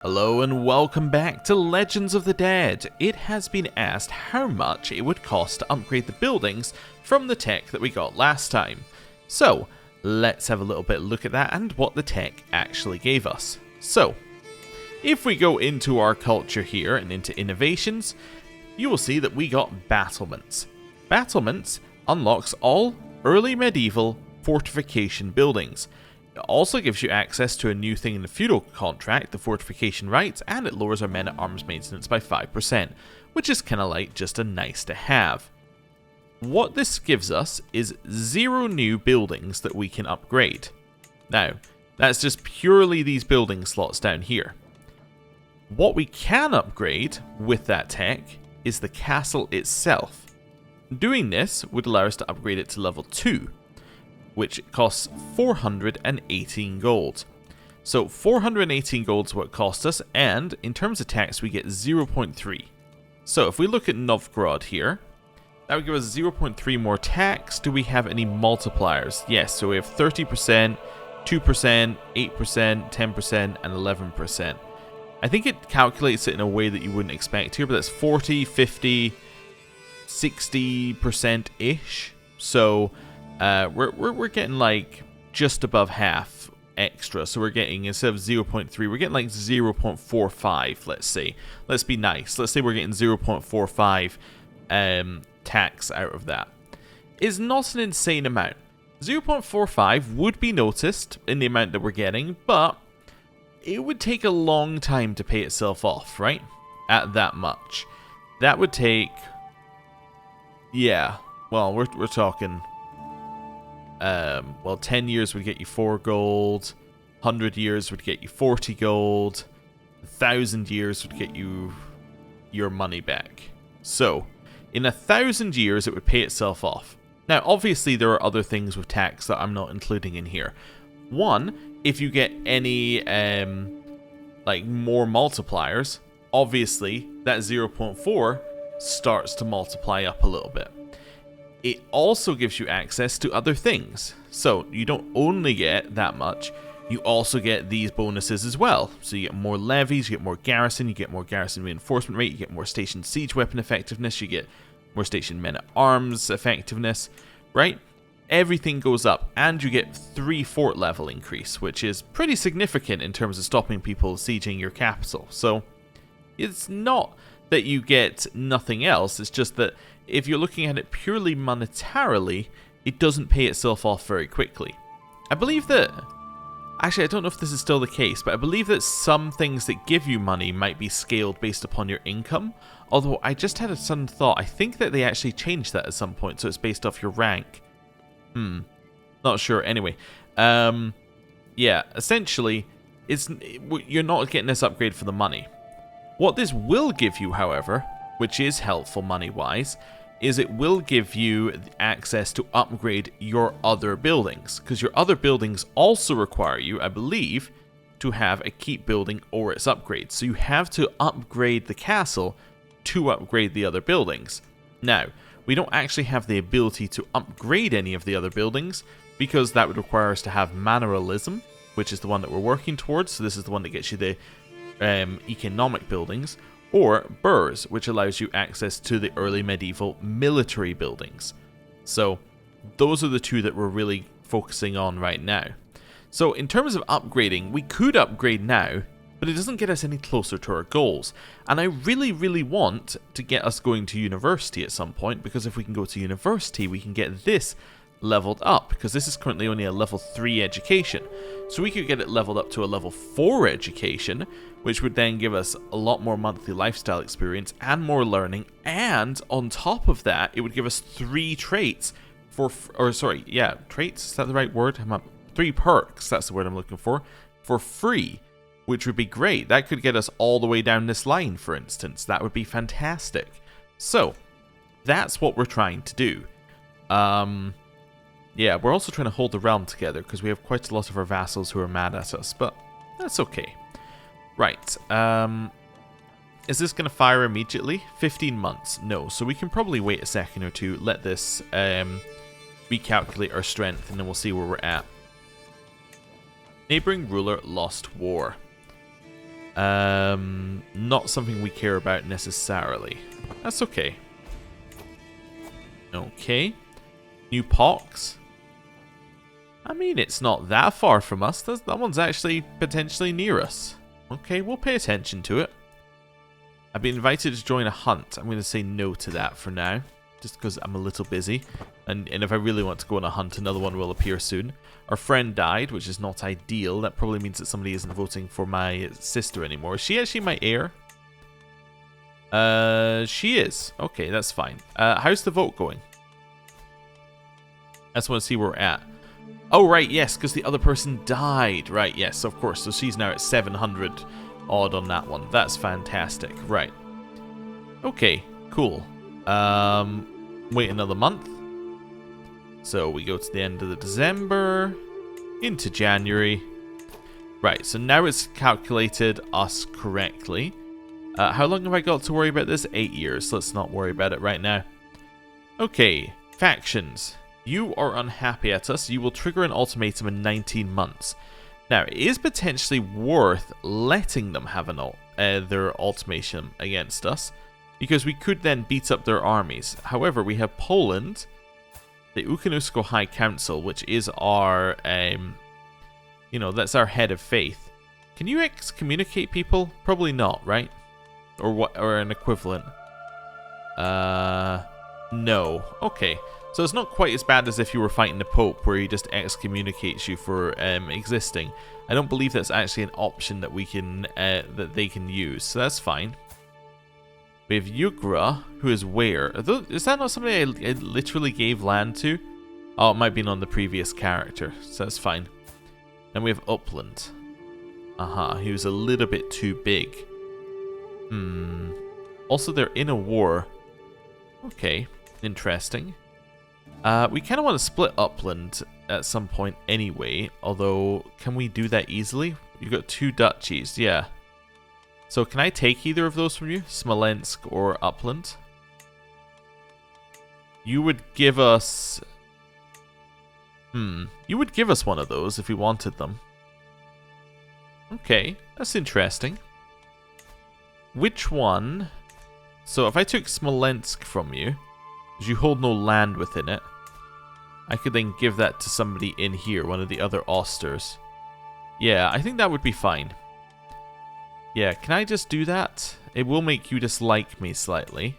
Hello and welcome back to Legends of the Dead. It has been asked how much it would cost to upgrade the buildings from the tech that we got last time. So, let's have a little bit look at that and what the tech actually gave us. So, if we go into our culture here and into innovations, you will see that we got battlements. Battlements unlocks all early medieval fortification buildings. It also gives you access to a new thing in the feudal contract, the fortification rights, and it lowers our men-at-arms maintenance by 5%, which is kind of like just a nice to have. What this gives us is 0 new buildings that we can upgrade. Now, that's just purely these building slots down here. What we can upgrade with that tech is the castle itself. Doing this would allow us to upgrade it to level 2. Which costs 418 gold. So 418 gold is what it costs us, and in terms of tax we get 0.3. So if we look at Novgorod here, that would give us 0.3 more tax. Do we have any multipliers? Yes, so we have 30%, 2%, 8%, 10%, and 11%. I think it calculates it in a way that you wouldn't expect here, but that's 40, 50, 60%-ish. So we're getting like just above half extra, so we're getting, instead of 0.3, we're getting like 0.45, let's say. Let's be nice. Let's say we're getting 0.45 tax out of that. It's not an insane amount. 0.45 would be noticed in the amount that we're getting, but it would take a long time to pay itself off, right? At that much. That would take, yeah, well, we're talking... 10 years would get you 4 gold, 100 years would get you 40 gold, 1,000 years would get you your money back. So, in 1,000 years it would pay itself off. Now, obviously there are other things with tax that I'm not including in here. One, if you get any, like, more multipliers, obviously that 0.4 starts to multiply up a little bit. It also gives you access to other things. So you don't only get that much, you also get these bonuses as well. So you get more levies, you get more garrison, you get more garrison reinforcement rate, you get more station siege weapon effectiveness, you get more station men-at-arms effectiveness, right? Everything goes up, and you get 3 fort level increase, which is pretty significant in terms of stopping people sieging your capital. So it's not that you get nothing else, it's just that if you're looking at it purely monetarily, it doesn't pay itself off very quickly. I believe that... Actually, I don't know if this is still the case, but I believe that some things that give you money might be scaled based upon your income. Although, I just had a sudden thought, I think that they actually changed that at some point, so it's based off your rank. Not sure. Anyway, yeah, essentially, you're not getting this upgrade for the money. What this will give you, however, which is helpful money-wise, is it will give you access to upgrade your other buildings. Because your other buildings also require you, I believe, to have a keep building or its upgrade. So you have to upgrade the castle to upgrade the other buildings. Now, we don't actually have the ability to upgrade any of the other buildings, because that would require us to have Manneralism, which is the one that we're working towards. So this is the one that gets you the economic buildings. Or Burrs, which allows you access to the early medieval military buildings. So those are the two that we're really focusing on right now. So in terms of upgrading, we could upgrade now, but it doesn't get us any closer to our goals. And I really, really want to get us going to university at some point, because if we can go to university, we can get this leveled up, because this is currently only a level 3 education. So we could get it leveled up to a level 4 education, which would then give us a lot more monthly lifestyle experience and more learning, and on top of that, it would give us 3 traits traits, is that the right word? 3 perks, that's the word I'm looking for free, which would be great. That could get us all the way down this line, for instance. That would be fantastic. So, that's what we're trying to do. Yeah, we're also trying to hold the realm together, because we have quite a lot of our vassals who are mad at us, but that's okay. Right, is this going to fire immediately? 15 months. No, so we can probably wait a second or two, let this recalculate our strength, and then we'll see where we're at. Neighboring ruler lost war. Not something we care about necessarily. That's okay. Okay. New pox. I mean, it's not that far from us. That one's actually potentially near us. Okay, we'll pay attention to it. I've been invited to join a hunt. I'm going to say no to that for now, just because I'm a little busy. And if I really want to go on a hunt, another one will appear soon. Our friend died, which is not ideal. That probably means that somebody isn't voting for my sister anymore. Is she actually my heir? She is. Okay, that's fine. How's the vote going? I just want to see where we're at. Oh, right, yes, because the other person died. Right, yes, of course. So she's now at 700 odd on that one. That's fantastic. Right. Okay, cool. Wait another month. So we go to the end of the December, into January. Right, so now it's calculated us correctly. How long have I got to worry about this? 8 years. Let's not worry about it right now. Okay, factions. You are unhappy at us. You will trigger an ultimatum in 19 months. Now, it is potentially worth letting them have their ultimatum against us, because we could then beat up their armies. However, we have Poland, the Ukhanusko High Council, which is our, that's our head of faith. Can you excommunicate people? Probably not, right? Or what? Or an equivalent? No. Okay. So it's not quite as bad as if you were fighting the Pope, where he just excommunicates you for existing. I don't believe that's actually an option that we can that they can use, so that's fine. We have Yugra, who is where? Is that not somebody I literally gave land to? Oh, it might have been on the previous character, so that's fine. Then we have Upland. He was a little bit too big. Also, they're in a war. Okay, interesting. We kind of want to split Upland at some point anyway, although, can we do that easily? You've got 2 duchies, yeah. So can I take either of those from you? Smolensk or Upland? You would give us... You would give us one of those if we wanted them. Okay, that's interesting. Which one... So if I took Smolensk from you, because you hold no land within it, I could then give that to somebody in here, one of the other Osters. Yeah, I think that would be fine. Yeah, can I just do that? It will make you dislike me slightly,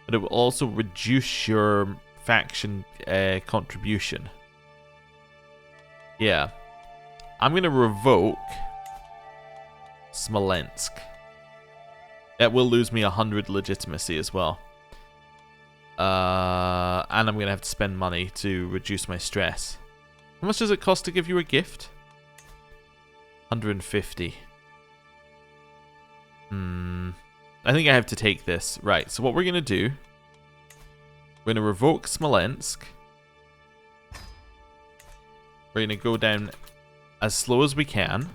but it will also reduce your faction contribution. Yeah. I'm going to revoke Smolensk. That will lose me 100 legitimacy as well. And I'm going to have to spend money to reduce my stress. How much does it cost to give you a gift? 150. I think I have to take this. Right, so what we're going to do... We're going to revoke Smolensk. We're going to go down as slow as we can.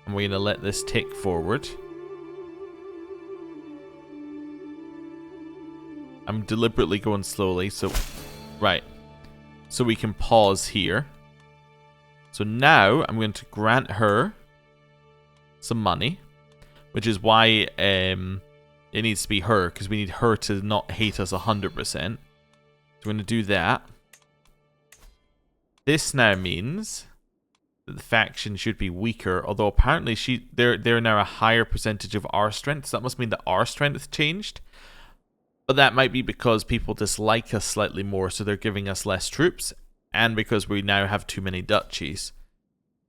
And we're going to let this tick forward. I'm deliberately going slowly, so... Right. So we can pause here. So now I'm going to grant her some money. Which is why it needs to be her, because we need her to not hate us 100%. So we're going to do that. This now means that the faction should be weaker, although apparently they're now a higher percentage of our strength, so that must mean that our strength changed. But that might be because people dislike us slightly more, so they're giving us less troops, and because we now have too many duchies.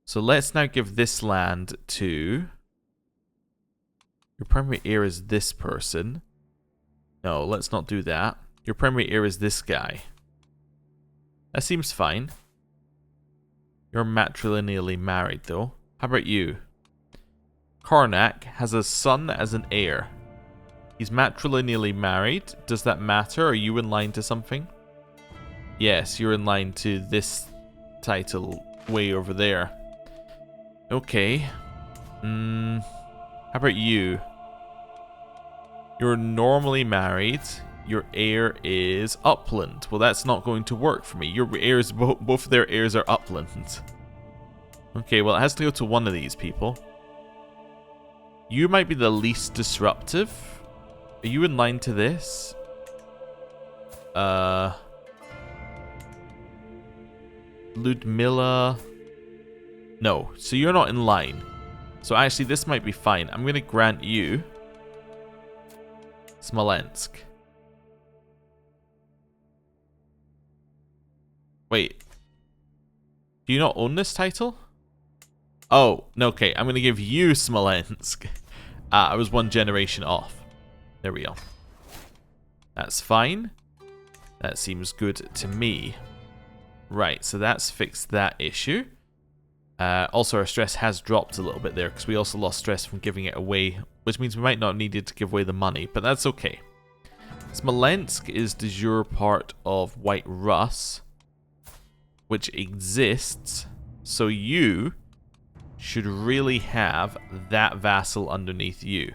So let's now give this land to... Your primary heir is this person. No, let's not do that. Your primary heir is this guy. That seems fine. You're matrilineally married, though. How about you? Karnak has a son as an heir. He's matrilineally married. Does that matter? Are you in line to something? Yes, you're in line to this title way over there. Okay. How about you? You're normally married. Your heir is Upland. Well, that's not going to work for me. Your heirs, both of their heirs are Upland. Okay, well, it has to go to one of these people. You might be the least disruptive. Are you in line to this? Ludmilla. No, so you're not in line. So actually, this might be fine. I'm going to grant you Smolensk. Wait. Do you not own this title? Oh, no, okay. I'm going to give you Smolensk. I was 1 generation off. There we go. That's fine. That seems good to me. Right, so that's fixed that issue. Also, our stress has dropped a little bit there because we also lost stress from giving it away, which means we might not have needed to give away the money, but that's okay. Smolensk is de jure part of White Rus, which exists, so you should really have that vassal underneath you.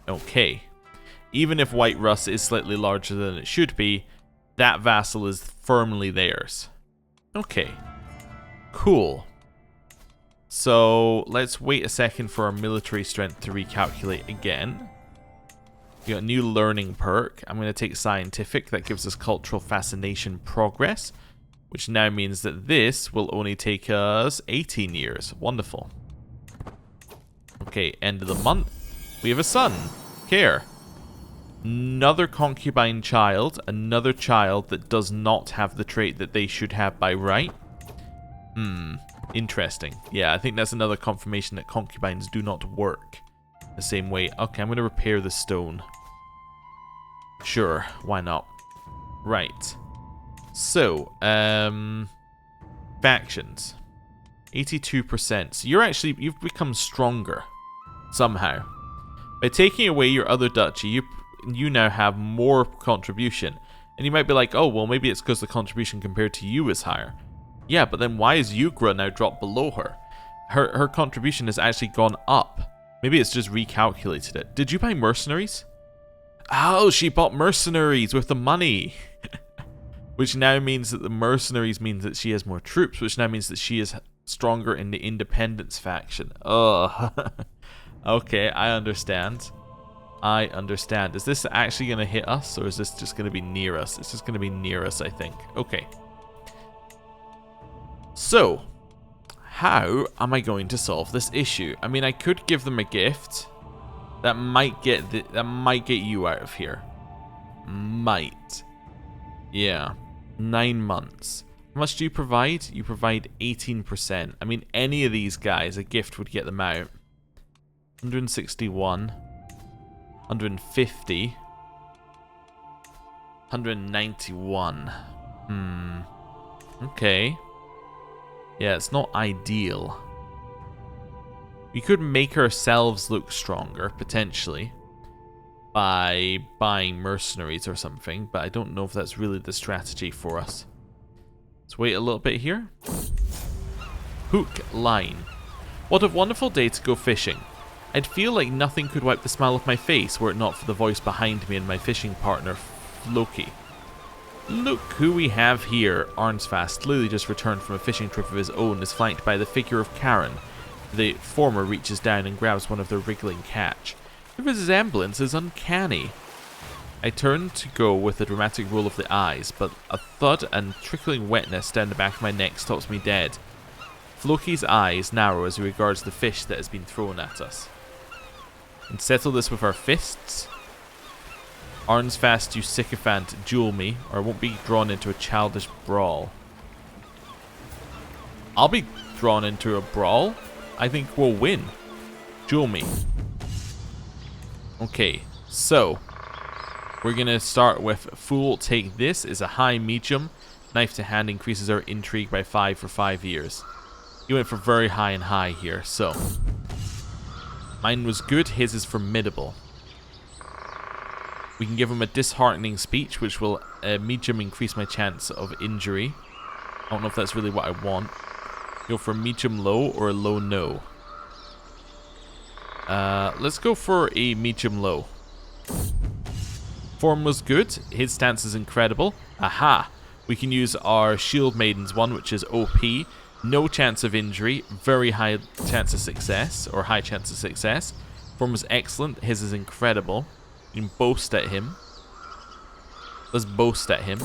Okay. Even if White Rus is slightly larger than it should be, that vassal is firmly theirs. Okay. Cool. So let's wait a second for our military strength to recalculate again. We got a new learning perk. I'm going to take scientific. That gives us cultural fascination progress, which now means that this will only take us 18 years. Wonderful. Okay, end of the month. We have a son. Care. Another concubine child. Another child that does not have the trait that they should have by right. Interesting. Yeah, I think that's another confirmation that concubines do not work the same way. Okay, I'm going to repair the stone. Sure, why not? Right. So, factions. 82%. So you've become stronger somehow. By taking away your other duchy, you now have more contribution. And you might be like, oh, well, maybe it's because the contribution compared to you is higher. Yeah, but then why is Ukraine now dropped below her? Her contribution has actually gone up. Maybe it's just recalculated it. Did you buy mercenaries? Oh, she bought mercenaries with the money. Which now means that the mercenaries means that she has more troops, which now means that she is stronger in the independence faction. Oh. Okay, I understand. I understand. Is this actually going to hit us, or is this just going to be near us? It's just going to be near us, I think. Okay. So, how am I going to solve this issue? I mean, I could give them a gift. That might get you out of here. Might. Yeah. 9 months. How much do you provide? You provide 18%. I mean, any of these guys, a gift would get them out. 161. 150. 191. Okay. Yeah, it's not ideal. We could make ourselves look stronger, potentially, by buying mercenaries or something, but I don't know if that's really the strategy for us. Let's wait a little bit here. Hook line. What a wonderful day to go fishing. I'd feel like nothing could wipe the smile off my face were it not for the voice behind me and my fishing partner, Loki. Look who we have here. Arnsfast, clearly just returned from a fishing trip of his own, is flanked by the figure of Karen. The former reaches down and grabs one of their wriggling catch. The resemblance is uncanny. I turn to go with a dramatic roll of the eyes, but a thud and trickling wetness down the back of my neck stops me dead. Floki's eyes narrow as he regards the fish that has been thrown at us. And settle this with our fists. Arnsfast, you sycophant, duel me, or I won't be drawn into a childish brawl. I'll be drawn into a brawl. I think we'll win. Duel me. Okay, so we're going to start with Fool Take This is a high medium. Knife to hand increases our intrigue by 5 for 5 years. You went for very high and high here, so. Mine was good, his is formidable. We can give him a disheartening speech, which will medium increase my chance of injury. I don't know if that's really what I want. Go for medium low or a low no. Let's go for a medium low. Form was good. His stance is incredible. Aha! We can use our Shield Maiden's one, which is OP. No chance of injury, very high chance of success, or high chance of success. Form is excellent, his is incredible. You can boast at him. Let's boast at him.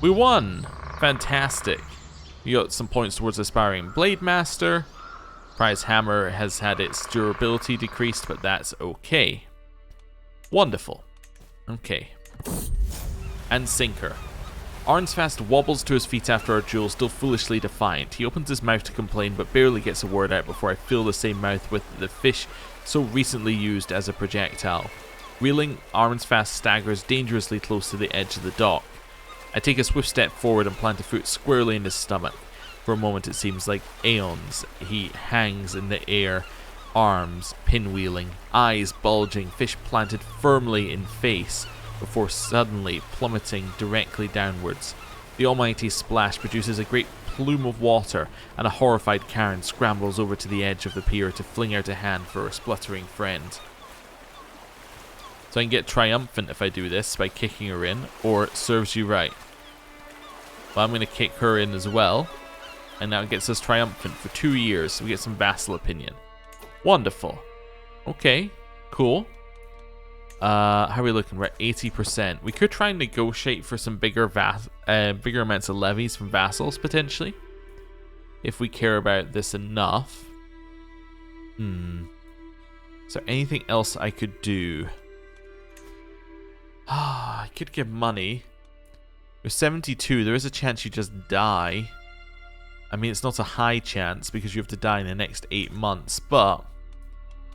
We won! Fantastic. We got some points towards aspiring Blade Master. Prize Hammer has had its durability decreased, but that's okay. Wonderful. Okay. And Sinker. Arnsfast wobbles to his feet after our duel, still foolishly defiant. He opens his mouth to complain, but barely gets a word out before I fill the same mouth with the fish so recently used as a projectile. Reeling, Arnsfast staggers dangerously close to the edge of the dock. I take a swift step forward and plant a foot squarely in his stomach. For a moment it seems like aeons. He hangs in the air, arms pinwheeling, eyes bulging, fish planted firmly in face, before suddenly plummeting directly downwards. The almighty splash produces a great plume of water, and a horrified Karen scrambles over to the edge of the pier to fling out a hand for her spluttering friend. So I can get triumphant if I do this by kicking her in, or it serves you right. Well, I'm going to kick her in as well, and now it gets us triumphant for 2 years, so we get some vassal opinion. Wonderful. Okay, cool. How are we looking? We're at 80%. We could try and negotiate for some bigger amounts of levies from vassals, potentially. If we care about this enough. Is there anything else I could do? I could give money. You're 72. There is a chance you just die. I mean, it's not a high chance because you have to die in the next 8 months, but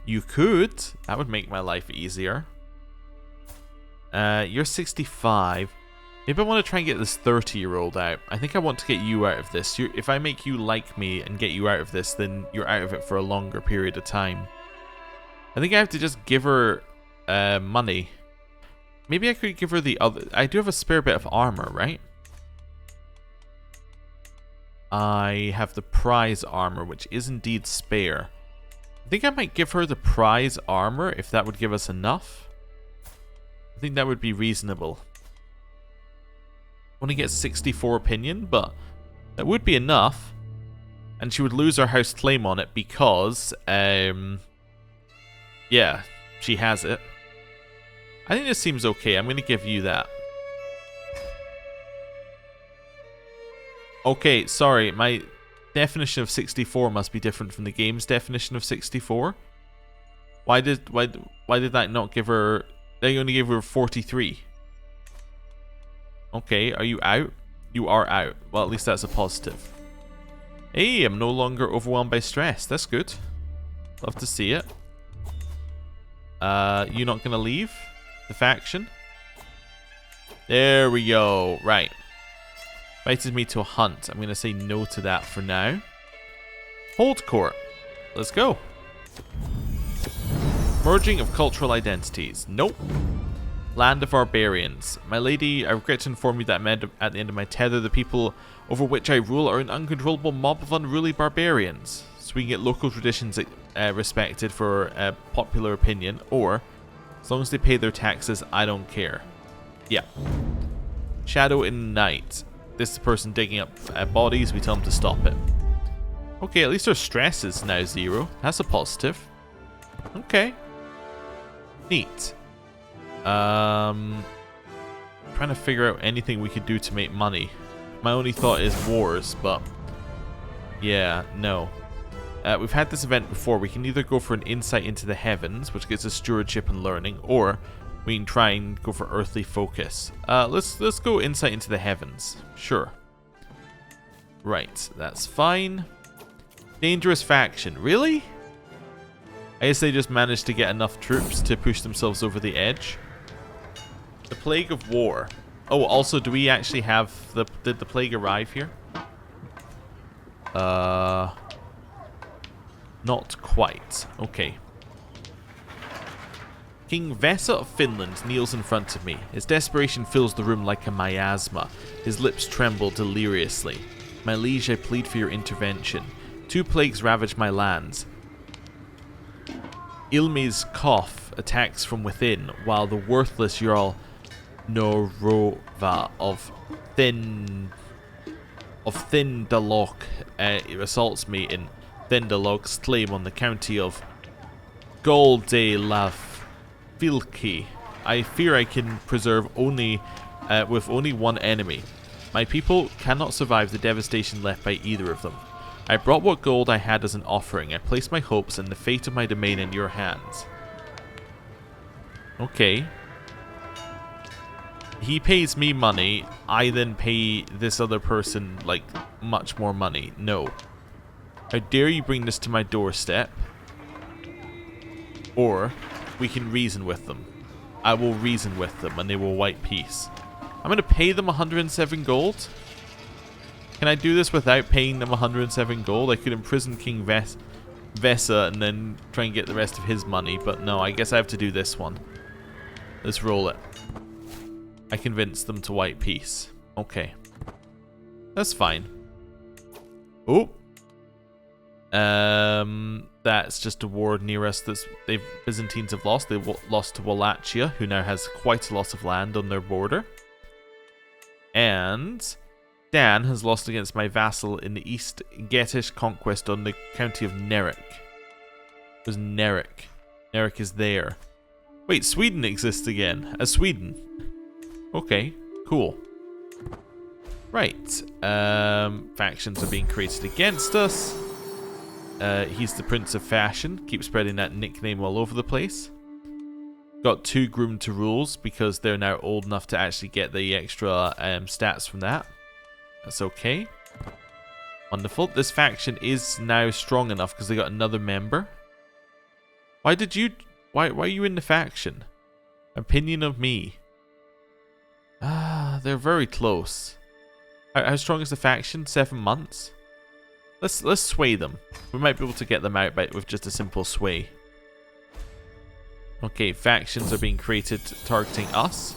you could. That would make my life easier. You're 65. Maybe I want to try and get this 30-year-old out. I think I want to get you out of this. If I make you like me and get you out of this, then you're out of it for a longer period of time. I think I have to just give her money. Maybe I could give her the other... I do have a spare bit of armor, right? I have the prize armor, which is indeed spare. I think I might give her the prize armor if that would give us enough. I think that would be reasonable. Only get 64 opinion, but that would be enough. And she would lose her house claim on it because, yeah, she has it. I think this seems okay. I'm going to give you that. Okay, sorry. My definition of 64 must be different from the game's definition of 64. Why did that not give her... They only gave her 43. Okay, are you out? You are out. Well, at least that's a positive. Hey, I'm no longer overwhelmed by stress. That's good. Love to see it. You not gonna leave the faction? There we go. Right. Invited me to a hunt. I'm gonna say no to that for now. Hold court. Let's go. Merging of cultural identities. Nope. Land of barbarians. My lady, I regret to inform you that at the end of my tether, the people over which I rule are an uncontrollable mob of unruly barbarians. So we can get local traditions respected for popular opinion, or as long as they pay their taxes, I don't care. Yeah. Shadow in night. This is the person digging up bodies. We tell them to stop it. Okay, at least our stress is now 0. That's a positive. Okay. Neat. Trying to figure out anything we could do to make money. My only thought is wars, but yeah, no. We've had this event before. We can either go for an insight into the heavens, which gets us stewardship and learning, or we can try and go for earthly focus. Let's go insight into the heavens. Sure. Right, that's fine. Dangerous faction. Really? I guess they just managed to get enough troops to push themselves over the edge. The Plague of War. Oh, also, do we actually have the... Did the plague arrive here? Not quite. Okay. King Vesa of Finland kneels in front of me. His desperation fills the room like a miasma. His lips tremble deliriously. My liege, I plead for your intervention. 2 plagues ravage my lands. Ilmi's cough attacks from within, while the worthless Jarl Norova of of Thindalok assaults me in Thindalok's claim on the county of Golde la Filki. I fear I can preserve only with only one enemy. My people cannot survive the devastation left by either of them. I brought what gold I had as an offering. I placed my hopes and the fate of my domain in your hands. Okay. He pays me money. I then pay this other person, like, much more money. No. How dare you bring this to my doorstep? Or, we can reason with them. I will reason with them and they will wipe peace. I'm going to pay them 107 gold? Can I do this without paying them 107 gold? I could imprison King Vesa and then try and get the rest of his money. But no, I guess I have to do this one. Let's roll it. I convinced them to wipe peace. Okay. That's fine. Oh. That's just a war near us that Byzantines have lost. They lost to Wallachia, who now has quite a lot of land on their border. And Dan has lost against my vassal in the East Gettish conquest on the county of Nerek. It was Nerek. Nerek is there. Wait, Sweden exists again. As Sweden. Okay, cool. Right. Factions are being created against us. He's the Prince of Fashion. Keep spreading that nickname all over the place. Got 2 groomed to rules because they're now old enough to actually get the extra stats from that. That's okay. Wonderful. This faction is now strong enough because they got another member. Why are you in the faction? Opinion of me. They're very close. How strong is the faction? 7 months? Let's sway them. We might be able to get them out with just a simple sway. Okay, factions are being created targeting us.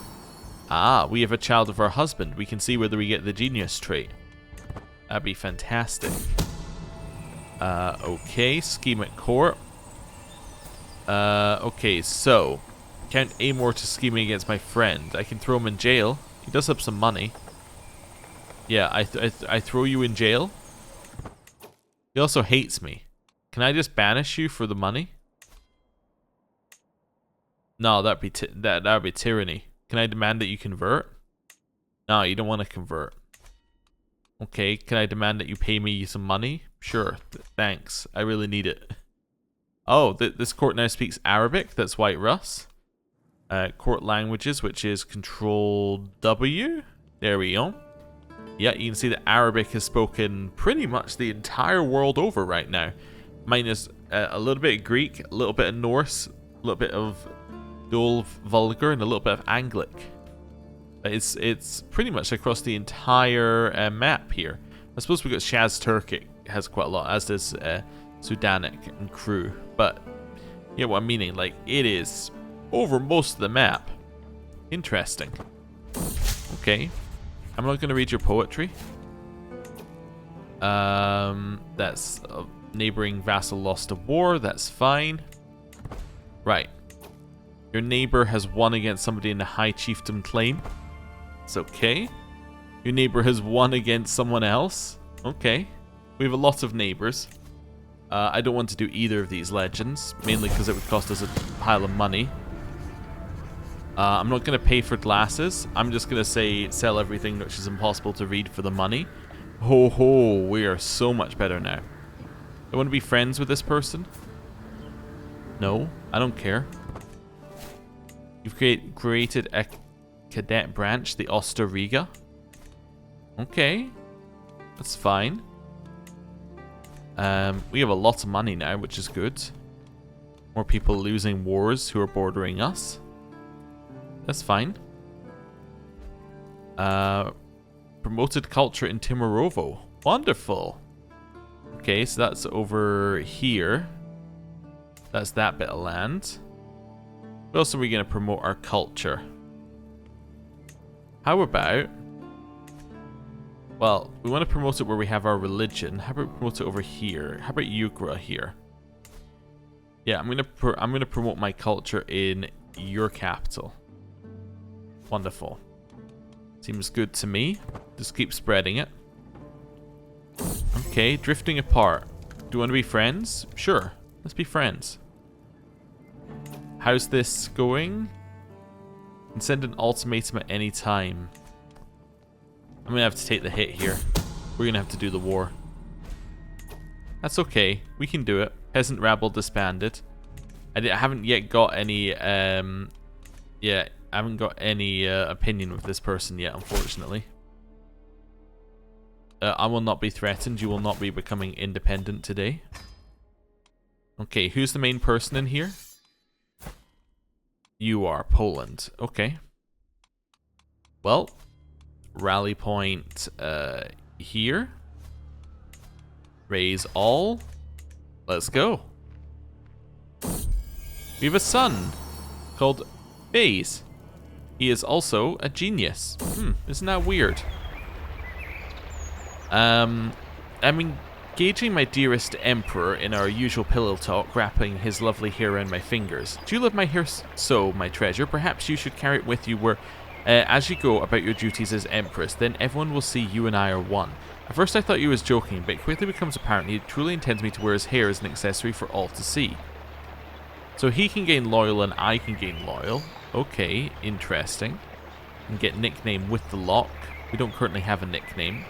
Ah, we have a child of our husband. We can see whether we get the genius trait. That'd be fantastic. Okay, scheme at court. Okay, so Count Amor to scheming against my friend. I can throw him in jail. He does have some money. Yeah, I throw you in jail. He also hates me. Can I just banish you for the money? No, that'd be tyranny. Can I demand that you convert? No, you don't want to convert. Okay, can I demand that you pay me some money? Sure, thanks. I really need it. Oh, this court now speaks Arabic. That's White Russ. Court languages, which is Control W. There we go. Yeah, you can see that Arabic is spoken pretty much the entire world over right now. Minus a little bit of Greek, a little bit of Norse, a little bit of Dual Vulgar, and a little bit of Anglic. It's pretty much across the entire map here. I suppose we got Shaz Turkic has quite a lot, as does Sudanic and Kru. But yeah, what I'm meaning, like, it is over most of the map. Interesting. Okay. I'm not going to read your poetry. That's a neighboring vassal lost a war. That's fine. Right. Your neighbor has won against somebody in the High Chiefdom claim. It's okay. Your neighbor has won against someone else. Okay. We have a lot of neighbors. I don't want to do either of these legends, mainly because it would cost us a pile of money. I'm not going to pay for glasses. I'm just going to say sell everything which is impossible to read for the money. Ho ho, we are so much better now. I want to be friends with this person? No, I don't care. You've created a cadet branch, the Osterriga. Okay, that's fine. We have a lot of money now, which is good. More people losing wars who are bordering us. That's fine. Promoted culture in Timorovo. Wonderful. Okay, so that's over here. That's that bit of land. What else are we going to promote our culture? How about... Well, we want to promote it where we have our religion. How about promote it over here? How about Ukraine here? Yeah, I'm gonna promote my culture in your capital. Wonderful. Seems good to me. Just keep spreading it. Okay, drifting apart. Do you want to be friends? Sure, let's be friends. How's this going? You can send an ultimatum at any time. I'm going to have to take the hit here. We're going to have to do the war. That's okay. We can do it. Peasant rabble disbanded. I haven't yet got any... yeah, I haven't got any opinion with this person yet, unfortunately. I will not be threatened. You will not be becoming independent today. Okay, who's the main person in here? You are Poland. Okay. Well, rally point here. Raise all. Let's go. We have a son called Baze. He is also a genius. Isn't that weird? I'm engaging my dearest emperor in our usual pillow talk, wrapping his lovely hair around my fingers. Do you love my hair so, my treasure? Perhaps you should carry it with you where, as you go about your duties as empress, then everyone will see you and I are one. At first I thought you was joking, but it quickly becomes apparent he truly intends me to wear his hair as an accessory for all to see. So he can gain loyal and I can gain loyal. Okay, interesting. And get nickname with the lock. We don't currently have a nickname.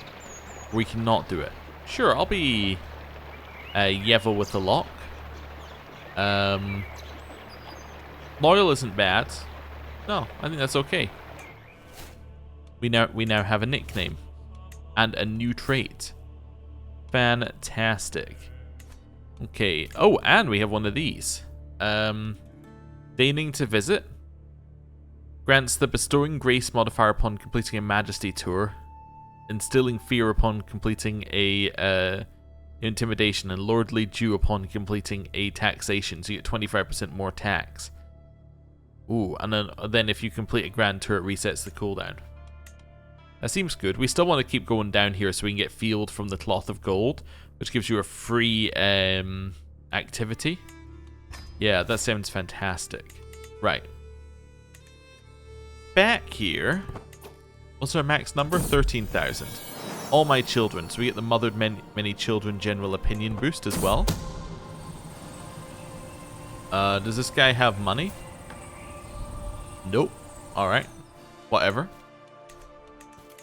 We cannot do it. Sure, I'll be Yevel with the lock. Loyal isn't bad. No, I think that's okay. We now have a nickname and a new trait. Fantastic. Okay. Oh, and we have one of these. Deigning to visit grants the bestowing grace modifier upon completing a majesty tour. Instilling fear upon completing a intimidation, and lordly due upon completing a taxation. So you get 25% more tax. Ooh, and then if you complete a grand tour, it resets the cooldown. That seems good. We still want to keep going down here so we can get Field from the Cloth of Gold, which gives you a free activity. Yeah, that sounds fantastic. Right. Back here. What's our max number? 13,000. All my children. So we get the mothered many children general opinion boost as well. Does this guy have money? Nope. Alright. Whatever.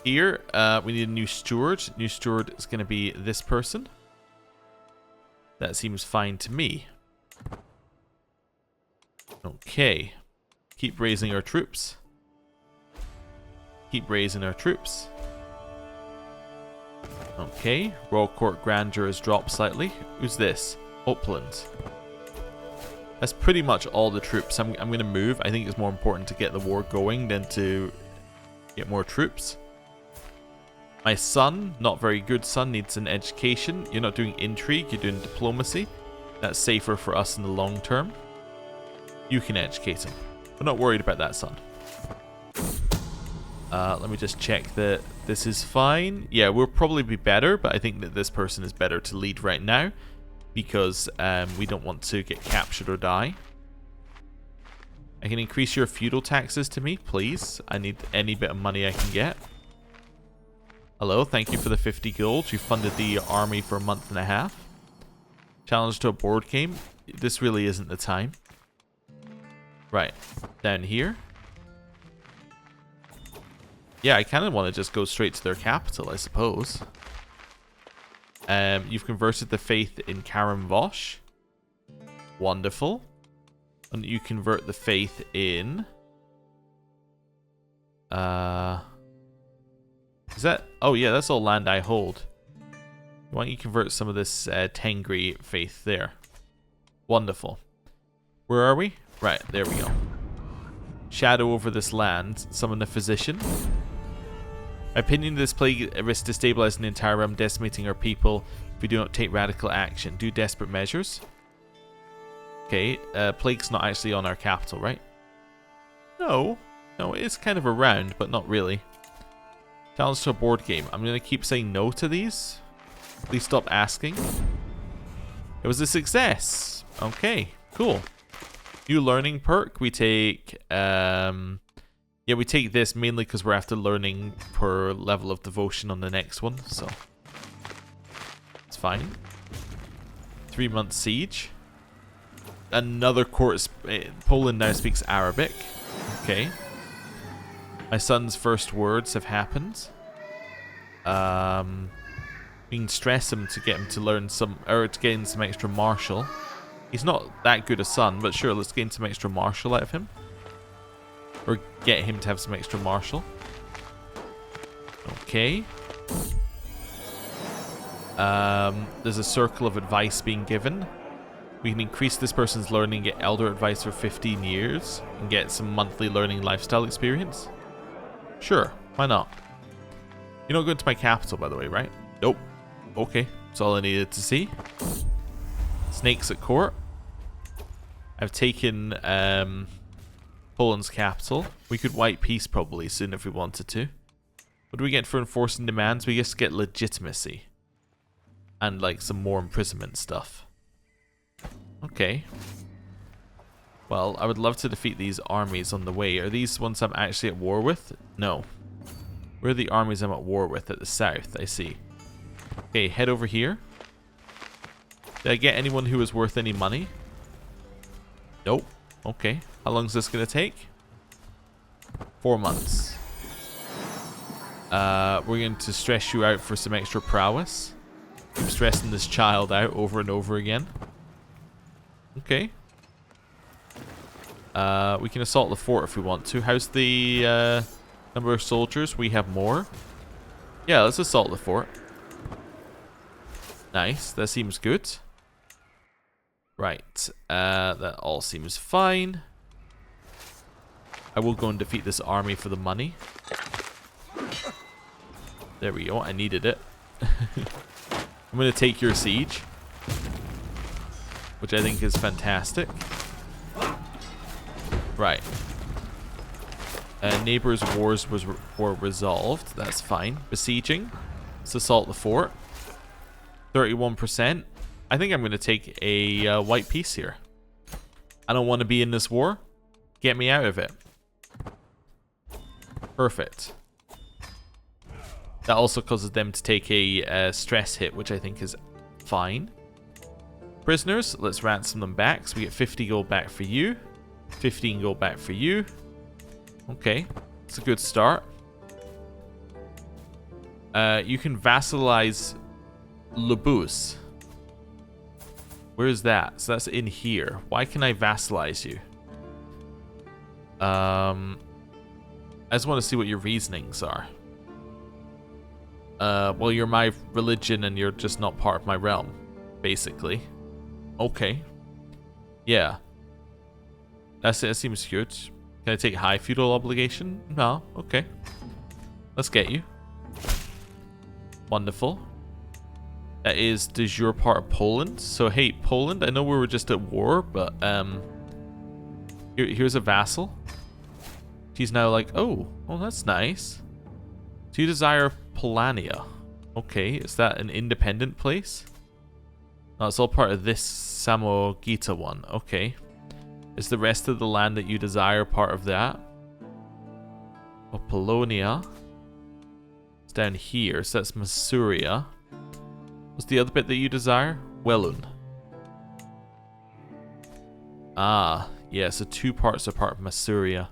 Here, we need a new steward. New steward is going to be this person. That seems fine to me. Okay. Keep raising our troops. Keep raising our troops. Okay, Royal Court Grandeur has dropped slightly. Who's this? Upland. That's pretty much all the troops. I'm going to move. I think it's more important to get the war going than to get more troops. My son, not very good son, needs an education. You're not doing intrigue, you're doing diplomacy. That's safer for us in the long term. You can educate him. We're not worried about that son. Let me just check that this is fine. Yeah, we'll probably be better, but I think that this person is better to lead right now because we don't want to get captured or die. I can increase your feudal taxes to me, please. I need any bit of money I can get. Hello, thank you for the 50 gold. You funded the army for a month and a half. Challenge to a board game. This really isn't the time. Right, down here. Yeah, I kind of want to just go straight to their capital, I suppose. You've converted the faith in Karen Vosh. Wonderful. And you convert the faith in... Is that... Oh, yeah, that's all land I hold. Why don't you convert some of this Tengri faith there? Wonderful. Where are we? Right, there we go. Shadow over this land. Summon the physician. My opinion, this plague risks destabilizing the entire realm, decimating our people if we do not take radical action. Do desperate measures. Okay, plague's not actually on our capital, right? No. No, it is kind of around, but not really. Challenge to a board game. I'm going to keep saying no to these. Please stop asking. It was a success. Okay, cool. New learning perk. We take... yeah, we take this mainly because we're after learning per level of devotion on the next one, so... It's fine. 3-month siege. Another court. Poland now speaks Arabic. Okay. My son's first words have happened. We can stress him to get him to learn some, or to gain some extra martial. He's not that good a son, but sure, let's gain some extra martial out of him. Or get him to have some extra martial. Okay. There's a circle of advice being given. We can increase this person's learning, get elder advice for 15 years, and get some monthly learning lifestyle experience. Sure, why not? You're not going to my capital, by the way, right? Nope. Okay, that's all I needed to see. Snakes at court. I've taken Poland's capital. We could white peace probably soon if we wanted to. What do we get for enforcing demands? We just get legitimacy. And like some more imprisonment stuff. Okay. Well, I would love to defeat these armies on the way. Are these ones I'm actually at war with? No. Where are the armies I'm at war with? At the south, I see. Okay, head over here. Did I get anyone who was worth any money? Nope. Okay. How long is this going to take? 4 months. We're going to stress you out for some extra prowess. Keep stressing this child out over and over again. Okay. We can assault the fort if we want to. How's the number of soldiers? We have more. Yeah, let's assault the fort. Nice. That seems good. Right. That all seems fine. I will go and defeat this army for the money. There we go. I needed it. I'm going to take your siege. Which I think is fantastic. Right. Neighbors' wars were resolved. That's fine. Besieging. Let's assault the fort. 31%. I think I'm going to take a white peace here. I don't want to be in this war. Get me out of it. Perfect. That also causes them to take a stress hit, which I think is fine. Prisoners, let's ransom them back. So we get 50 gold back for you. 15 gold back for you. Okay. It's a good start. You can vassalize Lebus. Where is that? So that's in here. Why can I vassalize you? I just want to see what your reasonings are. Well, you're my religion and you're just not part of my realm, basically. Okay. Yeah. That seems good. Can I take high feudal obligation? No. Okay. Let's get you. Wonderful. That is de jure part of Poland. So, hey, Poland, I know we were just at war, but here's a vassal. She's now like, oh, that's nice. Do you desire Polania? Okay, is that an independent place? No, it's all part of this Samogita one. Okay. Is the rest of the land that you desire part of that? Well, Polonia. It's down here, so that's Masuria. What's the other bit that you desire? Welun. Ah, yeah, so 2 parts are part of Masuria.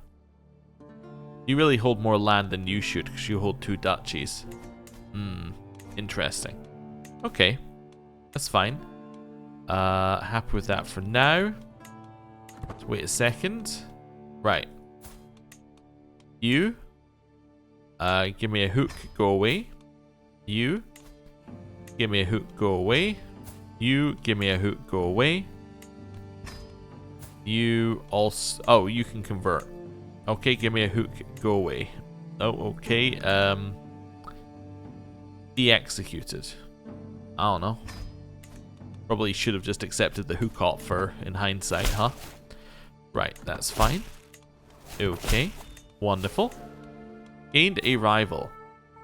You really hold more land than you should, because you hold 2 duchies. Interesting. Okay, that's fine. Happy with that for now. Let's wait a second. Right. You. Give me a hook, go away. You. Give me a hook, go away. You. Give me a hook, go away. You also... Oh, you can convert. Okay, give me a hook, go away. Oh, okay. Be executed. I don't know. Probably should have just accepted the hook offer in hindsight, huh? Right, that's fine. Okay. Wonderful. Gained a rival.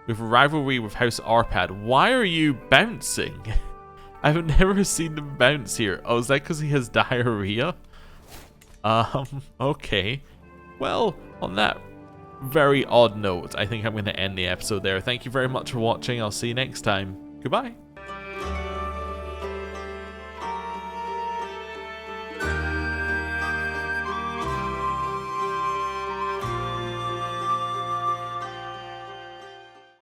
We have a rivalry with House Arpad. Why are you bouncing? I've never seen him bounce here. Oh, is that because he has diarrhea? Okay. Well, on that very odd note, I think I'm going to end the episode there. Thank you very much for watching. I'll see you next time. Goodbye.